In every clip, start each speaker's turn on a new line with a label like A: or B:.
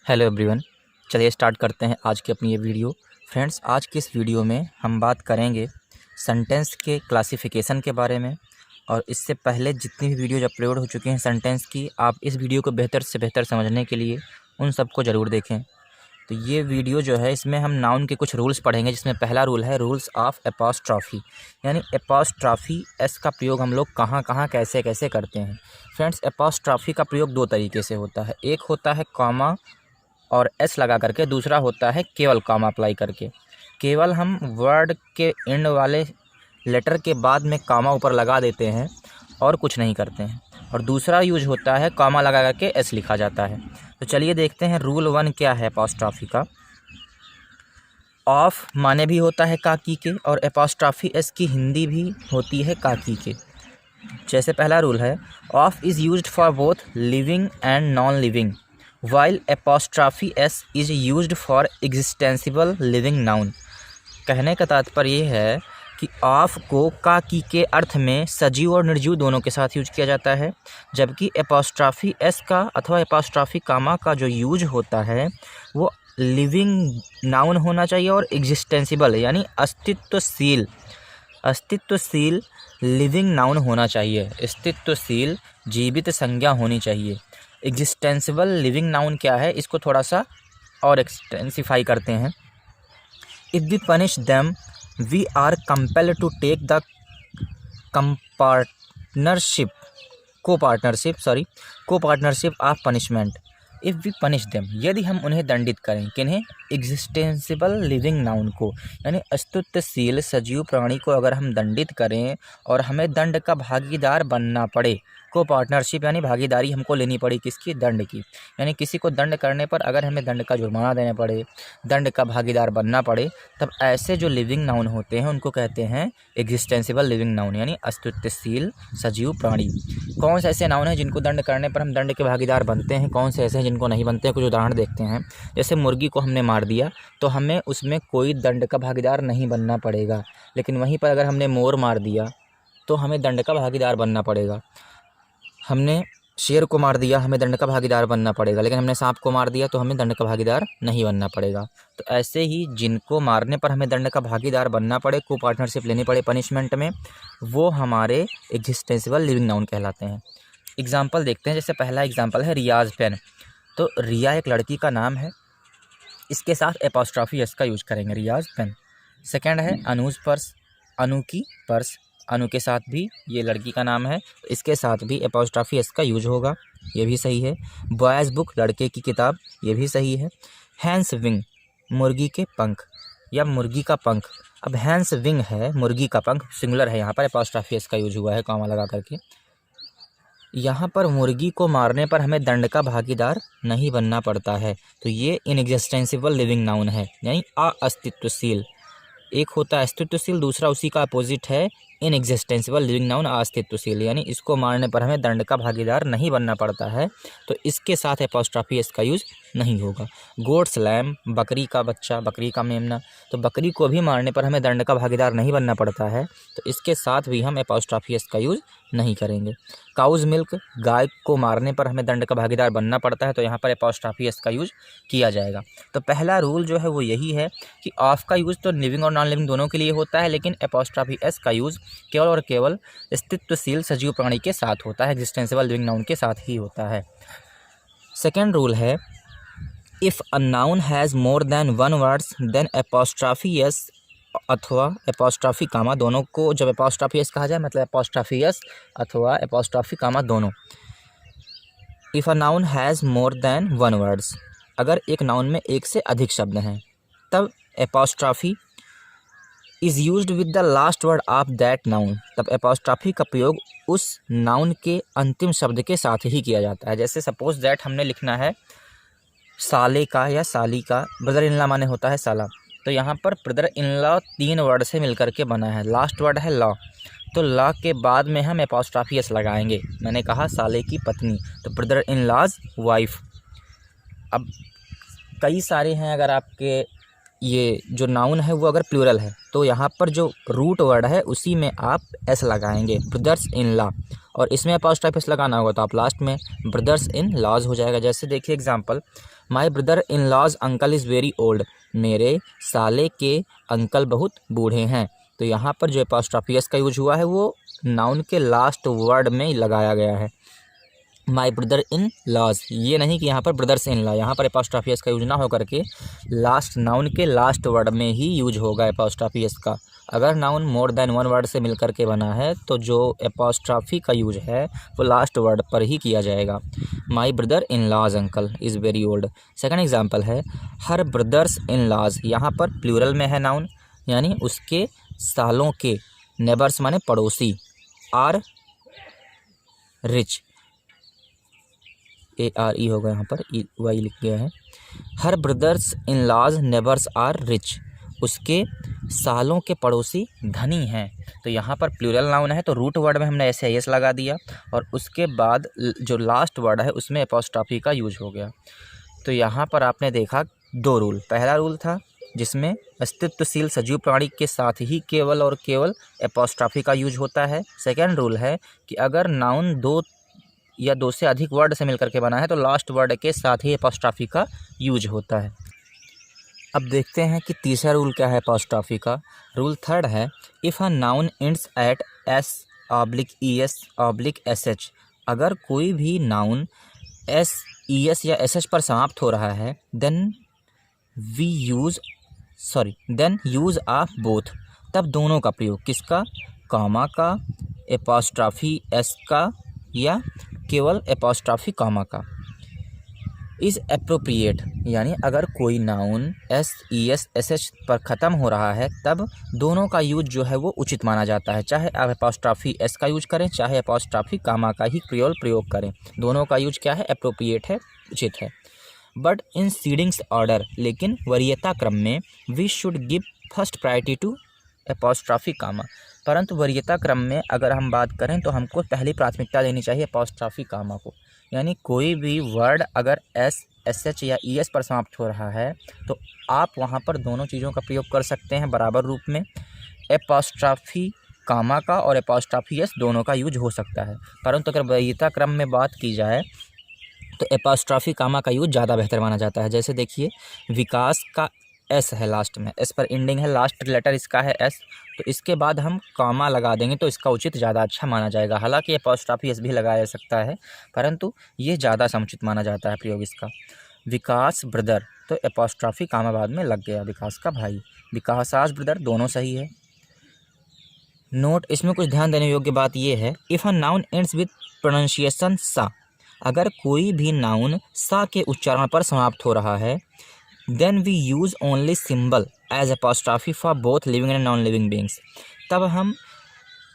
A: Hello everyone, चलिए start करते हैं आज की अपनी ये वीडियो। फ्रेंड्स, आज की इस वीडियो में हम बात करेंगे सेंटेंस के क्लासिफिकेशन के बारे में। और इससे पहले जितनी भी वीडियोज अपलोड हो चुकी हैं सेंटेंस की, आप इस वीडियो को बेहतर से बेहतर समझने के लिए उन सबको ज़रूर देखें। तो ये वीडियो जो है, इसमें हम नाउन के कुछ रूल्स पढ़ेंगे, जिसमें पहला रूल है रूल्स ऑफ एपॉस्ट्रॉफी, यानी एपॉस्ट्रॉफी एस का प्रयोग हम लोग कहाँ कहाँ कैसे कैसे करते हैं। फ्रेंड्स, एपॉस्ट्रॉफी का प्रयोग दो तरीके से होता है। एक होता है कॉमा और एस लगा करके, दूसरा होता है केवल कॉमा अप्लाई करके। केवल हम वर्ड के एंड वाले लेटर के बाद में कॉमा ऊपर लगा देते हैं और कुछ नहीं करते हैं। और दूसरा यूज होता है कॉमा लगा करके एस लिखा जाता है। तो चलिए देखते हैं रूल 1 क्या है एपॉस्ट्रॉफी का। ऑफ माने भी होता है काकी के, और एपॉस्ट्रॉफी एस की हिंदी भी होती है काकी के। जैसे पहला रूल है, of is used for both living and non living while apostrophe S is used for exclusively living noun. कहने का तात्पर्य ये है कि ऑफ को काकी के अर्थ में सजीव और निर्जीव दोनों के साथ यूज किया जाता है, जबकि एपॉस्ट्रॉफी एस का अथवा एपॉस्ट्रॉफी कामा का जो यूज होता है वो लिविंग नाउन होना चाहिए और एग्जिस्टेंसिबल यानी अस्तित्वशील लिविंग नाउन होना चाहिए। अस्तित्वशील जीवित संज्ञा होनी चाहिए। एग्जिस्टेंसिबल लिविंग नाउन क्या है, इसको थोड़ा सा और एक्सटेंसिफाई करते हैं। If we punish them we are compelled to take the copartnership of punishment. If we punish them, यदि हम उन्हें दंडित करें, किन्हें? एग्जिस्टेंसिबल लिविंग नाउन को, यानी अस्तित्वशील सजीव प्राणी को अगर हम दंडित करें और हमें दंड का भागीदार बनना पड़े, को पार्टनरशिप यानी भागीदारी हमको लेनी पड़ी किसकी? दंड की। यानी किसी को दंड करने पर अगर हमें दंड का जुर्माना देना पड़े, दंड का भागीदार बनना पड़े, तब ऐसे जो लिविंग नाउन होते हैं उनको कहते हैं एग्जिस्टेंसिबल लिविंग नाउन, यानी अस्तित्वशील सजीव प्राणी। कौन से ऐसे नाउन हैं जिनको दंड करने पर हम दंड के भागीदार बनते हैं, कौन से ऐसे हैं जिनको नहीं बनते हैं? कुछ उदाहरण देखते हैं। जैसे मुर्गी को हमने मार दिया तो हमें उसमें कोई दंड का भागीदार नहीं बनना पड़ेगा, लेकिन वहीं पर अगर हमने मोर मार दिया तो हमें दंड का भागीदार बनना पड़ेगा। हमने शेर को मार दिया, हमें दंड का भागीदार बनना पड़ेगा, लेकिन हमने सांप को मार दिया तो हमें दंड का भागीदार नहीं बनना पड़ेगा। तो ऐसे ही जिनको मारने पर हमें दंड का भागीदार बनना पड़े, को पार्टनरशिप लेनी पड़े पनिशमेंट में, वो हमारे एग्जिस्टेंसिबल लिविंग नाउन कहलाते हैं। एग्जाम्पल देखते हैं। जैसे पहला एग्जाम्पल है रियाज पेन। तो रिया एक लड़की का नाम है, इसके साथ एपॉस्ट्रॉफी एस का यूज करेंगे, रियाज पेन। सेकेंड है अनुज पर्स, अनु की पर्स, अनु के साथ भी ये लड़की का नाम है, इसके साथ भी एपॉस्ट्रॉफी एस का यूज होगा, ये भी सही है। बॉयज़ बुक, लड़के की किताब, ये भी सही है। हैंस विंग, मुर्गी के पंख या मुर्गी का पंख। अब हैंस विंग है, मुर्गी का पंख सिंगुलर है, यहाँ पर एपॉस्ट्रॉफी एस का यूज हुआ है कॉमा लगा करके। यहाँ पर मुर्गी को मारने पर हमें दंड का भागीदार नहीं बनना पड़ता है, तो ये इनएग्जिस्टेंसिबल लिविंग नाउन है, यानी अस्तित्वशील। एक होता है अस्तित्वशील, दूसरा उसी का अपोजिट है इनएग्जिस्टेंसिबल लिविंग नाउन, अस्तित्वशील, यानी इसको मारने पर हमें दंड का भागीदार नहीं बनना पड़ता है, तो इसके साथ एपॉस्ट्रॉफी एस का यूज नहीं होगा। गोट्स लैम, बकरी का बच्चा, बकरी का मेमना, तो बकरी को भी मारने पर हमें दंड का भागीदार नहीं बनना पड़ता है, तो इसके साथ भी हम एपॉस्ट्रॉफी एस का यूज नहीं करेंगे। काउज मिल्क, गाय को मारने पर हमें दंड का भागीदार बनना पड़ता है, तो यहाँ पर एपॉस्ट्रॉफी एस का यूज किया जाएगा। तो पहला रूल जो है वो यही है कि ऑफ का यूज़ तो लिविंग और नॉन लिविंग दोनों के लिए होता है, लेकिन एपॉस्ट्रॉफी एस का यूज़ केवल और केवल अस्तित्वशील सजीव प्राणी के साथ होता है, एग्जिस्टेंसिबल लिविंग नाउन के साथ ही होता है। सेकेंड रूल है, if a noun has more than one words then apostrophe S अथवा एपॉस्ट्रॉफी कामा, दोनों को जब एपॉस्ट्रॉफी एस कहा जाए मतलब एपॉस्ट्रॉफी एस अथवा एपॉस्ट्रॉफी कामा दोनों। If a noun has more than one words, अगर एक नाउन में एक से अधिक शब्द हैं, तब apostrophe is used with the last word of that noun, तब एपॉस्ट्रॉफी का प्रयोग उस नाउन के अंतिम शब्द के साथ ही किया जाता है। जैसे सपोज दैट हमने लिखना है साले का या साली का, ब्रदर इन लॉ माने होता है साला, तो यहाँ पर ब्रदर इन लॉ 3 वर्ड से मिलकर के बना है, लास्ट वर्ड है लॉ, तो लॉ के बाद में हम एपॉस्ट्रॉफी एस लगाएंगे। मैंने कहा साले की पत्नी, तो ब्रदर इन लॉज वाइफ। अब कई सारे हैं, अगर आपके ये जो नाउन है वो अगर प्लूरल है तो यहाँ पर जो रूट वर्ड है उसी में आप एस लगाएंगे, ब्रदर्स इन लॉ, और इसमें अपॉस्ट्रोफी एस लगाना होगा तो आप लास्ट में ब्रदर्स इन लॉज हो जाएगा। जैसे देखिए example, my brother in law's uncle is very old, मेरे साले के अंकल बहुत बूढ़े हैं। तो यहाँ पर जो अपॉस्ट्रोफी एस का यूज हुआ है वो नाउन के लास्ट वर्ड में लगाया गया है, माई ब्रदर इन लॉज। ये नहीं कि यहाँ पर ब्रदर्स इन लॉ, यहाँ पर अपॉस्ट्रोफी एस का यूज ना हो करके लास्ट नाउन के लास्ट वर्ड में ही यूज होगा अपॉस्ट्रोफी एस का। अगर नाउन मोर देन वन वर्ड से मिलकर के बना है तो जो अपॉस्ट्रोफी का यूज है वो लास्ट वर्ड पर ही किया जाएगा। My brother in law's uncle is very old. Second example है हर ब्रदर्स इन लॉज, यहाँ पर प्लूरल में है नाउन, यानी उसके सालों के, नेबर्स माने पड़ोसी, आर रिच, ARE होगा, यहाँ पर वाई लिख गया है। Her brothers in laws neighbours are rich, उसके सालों के पड़ोसी धनी हैं। तो यहाँ पर प्लूरल नाउन है तो रूट वर्ड में हमने ऐसे एस लगा दिया और उसके बाद जो लास्ट वर्ड है उसमें अपॉस्ट्रोफी का यूज हो गया। तो यहाँ पर आपने देखा दो रूल। पहला रूल था जिसमें अस्तित्वशील सजीव प्राणी के साथ ही केवल और केवल अपॉस्ट्रोफी का यूज होता है। सेकेंड रूल है कि अगर नाउन दो या दो से अधिक वर्ड से मिलकर के बना है तो लास्ट वर्ड के साथ ही अपॉस्ट्रोफी का यूज होता है। अब देखते हैं कि तीसरा रूल क्या है अपॉस्ट्रोफी का। रूल थर्ड है, if a noun ends at S/ES/SH, अगर कोई भी नाउन S, ES या SH पर समाप्त हो रहा है देन यूज़ ऑफ बोथ, तब दोनों का प्रयोग, किसका, कॉमा का, अपॉस्ट्रोफी एस का या केवल अपॉस्ट्रोफी कॉमा का, इज़ एप्रोप्रिएट, यानी अगर कोई नाउन SES/SH पर ख़त्म हो रहा है तब दोनों का यूज जो है वो उचित माना जाता है। चाहे आप अपॉस्ट्रोफी एस का यूज करें चाहे अपॉस्ट्रोफी कॉमा का ही प्रयोग करें, दोनों का यूज क्या है, एप्रोप्रिएट है, उचित है। बट इन सीडिंग्स ऑर्डर, लेकिन वरीयता क्रम में we should give first priority to apostrophe comma, परंतु वरीयता क्रम में अगर हम बात करें तो हमको पहली प्राथमिकता देनी चाहिए अपॉस्ट्रोफी कॉमा को। यानी कोई भी वर्ड अगर S, SH या ES पर समाप्त हो रहा है तो आप वहाँ पर दोनों चीज़ों का प्रयोग कर सकते हैं बराबर रूप में, अपॉस्ट्रोफी कॉमा का और अपॉस्ट्रोफी एस दोनों का यूज हो सकता है। परंतु अगर वरीयता क्रम में बात की जाए तो अपॉस्ट्रोफी कॉमा का यूज ज़्यादा बेहतर माना जाता है। जैसे देखिए विकास का S है लास्ट में, S पर एंडिंग है, लास्ट लेटर इसका है S, तो इसके बाद हम कॉमा लगा देंगे तो इसका उचित ज़्यादा अच्छा माना जाएगा। हालांकि अपॉस्ट्रोफी एस भी लगाया जा सकता है परंतु ये ज़्यादा समुचित माना जाता है प्रयोग इसका। विकास ब्रदर, तो अपॉस्ट्रोफी कॉमा बाद में लग गया, विकास का भाई, विकासास ब्रदर, दोनों सही है। नोट, इसमें कुछ ध्यान देने योग्य बात यह है, if a noun ends with pronunciation सा, अगर कोई भी नाउन सा के उच्चारण पर समाप्त हो रहा है then we use only symbol as apostrophe for both living and non living beings, तब हम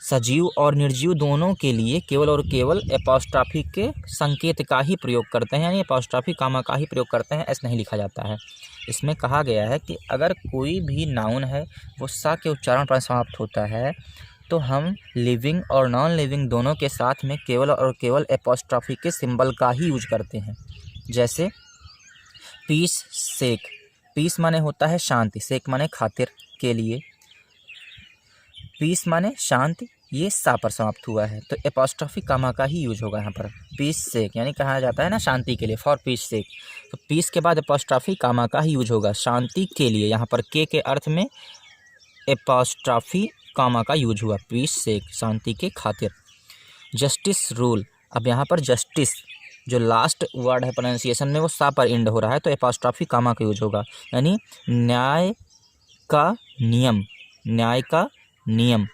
A: सजीव और निर्जीव दोनों के लिए केवल और केवल अपॉस्ट्रोफी के संकेत का ही प्रयोग करते हैं, यानी अपॉस्ट्रोफी कॉमा का ही प्रयोग करते हैं, ऐसा नहीं लिखा जाता है। इसमें कहा गया है कि अगर कोई भी नाउन है वो सा के उच्चारण पर समाप्त होता है तो हम लिविंग और नॉन लिविंग दोनों के साथ में केवल और केवल अपॉस्ट्रोफी के सिंबल का ही यूज करते हैं। जैसे पीस सेक, पीस माने होता है शांति, सेक माने खातिर, के लिए, पीस माने शांति, ये सा पर समाप्त हुआ है तो अपॉस्ट्रोफी कॉमा का ही यूज होगा यहाँ पर। पीस सेक यानी कहा जाता है ना शांति के लिए, फॉर पीस सेक, तो पीस के बाद अपॉस्ट्रोफी कॉमा का ही यूज होगा, शांति के लिए, यहाँ पर के अर्थ में अपॉस्ट्रोफी कॉमा का यूज हुआ, पीस सेक, शांति के खातिर। जस्टिस रूल, अब यहाँ पर जस्टिस जो लास्ट वर्ड है प्रोनाउंसिएशन में वो सा पर एंड हो रहा है तो अपॉस्ट्रोफी कॉमा का यूज होगा, यानी न्याय का नियम, न्याय का नियम।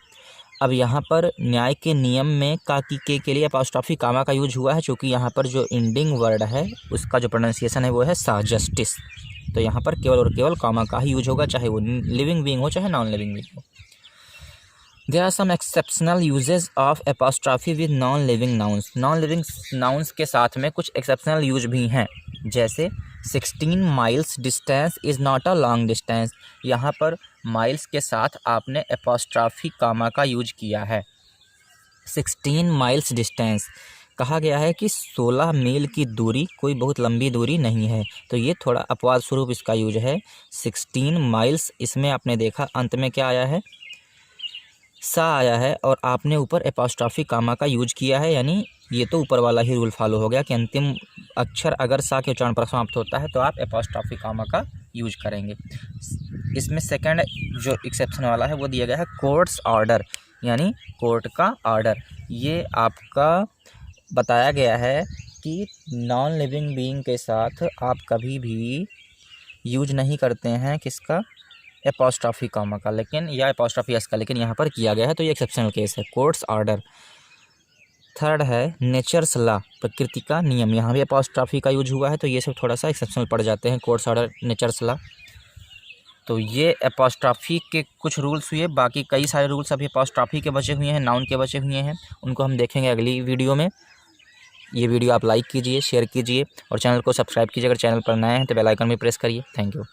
A: अब यहाँ पर न्याय के नियम में का की के लिए अपॉस्ट्रोफी कॉमा का यूज हुआ है क्योंकि यहाँ पर जो एंडिंग वर्ड है उसका जो प्रोनाउंसिएशन है वो है सा, जस्टिस, तो यहाँ पर केवल और केवल कॉमा का ही यूज होगा, चाहे वो लिविंग बीइंग हो चाहे नॉन लिविंग बीइंग हो। There are some exceptional uses of apostrophe with non-living nouns. Non-living nouns के साथ में कुछ exceptional यूज भी हैं, जैसे 16 miles distance is not a long distance, यहाँ पर miles के साथ आपने apostrophe कॉमा का यूज किया है। 16 miles distance, कहा गया है कि 16 मील की दूरी कोई बहुत लंबी दूरी नहीं है, तो ये थोड़ा अपवाद स्वरूप इसका यूज है। 16 माइल्स, इसमें आपने देखा अंत में क्या आया है, सा आया है और आपने ऊपर एपॉस्ट्रॉफी कामा का यूज किया है, यानी ये तो ऊपर वाला ही रूल फॉलो हो गया कि अंतिम अक्षर अगर सा के उच्चारण पर समाप्त होता है तो आप एपॉस्ट्रॉफी कामा का यूज करेंगे। इसमें सेकंड जो एक्सेप्शन वाला है वो दिया गया है कोर्ट्स ऑर्डर, यानी कोर्ट का ऑर्डर। ये आपका बताया गया है कि नॉन लिविंग बीइंग के साथ आप कभी भी यूज नहीं करते हैं किसका, एपॉस्ट्रॉफी कामा का, लेकिन या एपॉस्ट्रॉफी एस का, लेकिन यहाँ पर किया गया है, तो ये एक्सेप्शनल केस है, कोर्ट्स ऑर्डर। थर्ड है नेचर्स लॉ, प्रकृति का नियम, यहाँ भी एपॉस्ट्रॉफी का यूज हुआ है, तो ये सब थोड़ा सा एक्सेप्शनल पड़ जाते हैं, कोर्ट्स ऑर्डर, नेचर्स लॉ। तो ये एपॉस्ट्रॉफी के कुछ रूल्स हुए, बाकी कई सारे रूल्स अभी एपॉस्ट्रॉफी के बचे हुए हैं, नाउन के बचे हुए हैं, उनको हम देखेंगे अगली वीडियो में। ये वीडियो आप लाइक कीजिए, शेयर कीजिए और चैनल को सब्सक्राइब कीजिए। अगर चैनल पर नए हैं तो बेल आइकन भी प्रेस करिए। Thank you.